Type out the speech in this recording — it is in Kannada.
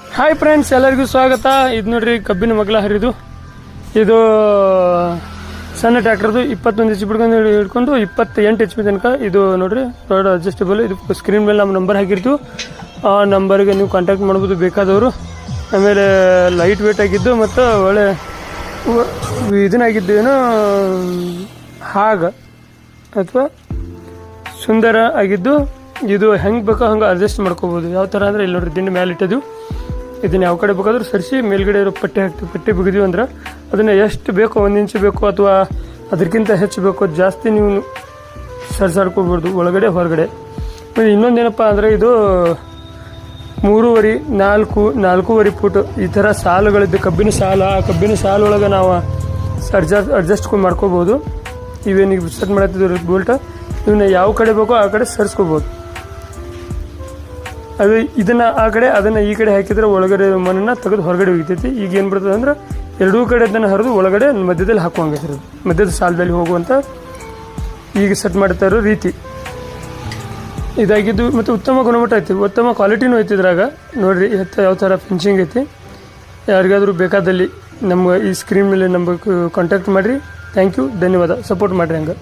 ಹಾಯ್ ಫ್ರೆಂಡ್ಸ್, ಎಲ್ಲರಿಗೂ ಸ್ವಾಗತ. ಇದು ನೋಡ್ರಿ ಕಬ್ಬಿನ ಮಗ್ಲ ಹರಿದು. ಇದು ಸಣ್ಣ ಟ್ರ್ಯಾಕ್ಟರ್ದು 21 HP ಹಿಡ್ಕೊಂಡು 28 HP ತನಕ. ಇದು ನೋಡ್ರಿ ರೋಡ್ ಅಡ್ಜಸ್ಟಬಲ್. ಇದು ಸ್ಕ್ರೀನ್ ಮೇಲೆ ನಮ್ಮ ನಂಬರ್ ಹಾಕಿರ್ತೀವಿ. ಆ ನಂಬರ್ಗೆ ನೀವು ಕಾಂಟ್ಯಾಕ್ಟ್ ಮಾಡ್ಬೋದು ಬೇಕಾದವರು. ಆಮೇಲೆ ಲೈಟ್ ವೇಟ್ ಆಗಿದ್ದು ಮತ್ತು ಒಳ್ಳೆ ಇದನ್ನಾಗಿದ್ದು ಏನೋ ಹಾಗ ಅಥವಾ ಸುಂದರ ಆಗಿದ್ದು. ಇದು ಹೆಂಗೆ ಬೇಕೋ ಹಂಗೆ ಅಡ್ಜಸ್ಟ್ ಮಾಡ್ಕೋಬೋದು. ಯಾವ ಥರ ಅಂದರೆ ಇಲ್ಲಿ ನೋಡ್ರಿ ದಿಂಡು ಮೇಲೆ ಇಟ್ಟಿದ್ದು. ಇದನ್ನು ಯಾವ ಕಡೆ ಬೇಕಾದ್ರೂ ಸರಿಸಿ ಮೇಲ್ಗಡೆ ಇರೋ ಪಟ್ಟಿ ಹಾಕ್ತೀವಿ. ಪಟ್ಟಿ ಬಿಗಿದೀವಿ ಅಂದ್ರೆ ಅದನ್ನು ಎಷ್ಟು ಬೇಕೋ 1 ಇಂಚು ಬೇಕು ಅಥವಾ ಅದಕ್ಕಿಂತ ಹೆಚ್ಚು ಬೇಕೋ ಜಾಸ್ತಿ ನೀವು ಸರಿಸಾಡ್ಕೊಳ್ಬೋದು ಒಳಗಡೆ ಹೊರಗಡೆ. ಇನ್ನೊಂದೇನಪ್ಪ ಅಂದರೆ ಇದು 3.5, 4.5 ಫೂಟ್ ಈ ಥರ ಸಾಲುಗಳಿದ್ದು ಕಬ್ಬಿನ ಸಾಲು. ಆ ಕಬ್ಬಿನ ಸಾಲು ಒಳಗೆ ನಾವು ಅಡ್ಜಸ್ಟ್ ಮಾಡ್ಕೋಬೋದು. ಇವೇನಿಗೆ ಸೆಟ್ ಮಾಡತ್ತಿದ್ರು ಬೋಲ್ಟ, ಇವನ್ನ ಯಾವ ಕಡೆ ಬೇಕೋ ಆ ಕಡೆ ಸರಿಸ್ಕೋಬೋದು. ಅದು ಇದನ್ನು ಆ ಕಡೆ ಅದನ್ನು ಈ ಕಡೆ ಹಾಕಿದ್ರೆ ಒಳಗಡೆ ಮಣ್ಣನ್ನು ತೆಗೆದು ಹೊರಗಡೆ ಹೋಗ್ತೈತಿ. ಈಗ ಏನು ಬರ್ತದೆ ಅಂದ್ರೆ ಎರಡೂ ಕಡೆ ಅದನ್ನು ಹರಿದು ಒಳಗಡೆ ಮಧ್ಯದಲ್ಲಿ ಹಾಕುವಂಗೆ ಮಧ್ಯದ ಸಾಲದಲ್ಲಿ ಹೋಗುವಂಥ ಈಗ ಸೆಟ್ ಮಾಡ್ತಾ ಇರೋ ರೀತಿ ಇದಾಗಿದ್ದು. ಮತ್ತು ಉತ್ತಮ ಗುಣಮಟ್ಟ ಐತಿ, ಉತ್ತಮ ಕ್ವಾಲಿಟಿನೂ ಐತಿ ಇದ್ರಾಗ. ನೋಡಿರಿ ಯಾವ ಥರ ಫಿನಿಶಿಂಗ್ ಐತಿ. ಯಾರಿಗಾದರೂ ಬೇಕಾದಲ್ಲಿ ನಮ್ಮ ಈ ಸ್ಕ್ರೀನ್ ಮೇಲೆ ನಂಬರ್ ಕಾಂಟ್ಯಾಕ್ಟ್ ಮಾಡಿರಿ. ಥ್ಯಾಂಕ್ ಯು, ಧನ್ಯವಾದ. ಸಪೋರ್ಟ್ ಮಾಡಿರಿ ಹಂಗೆ.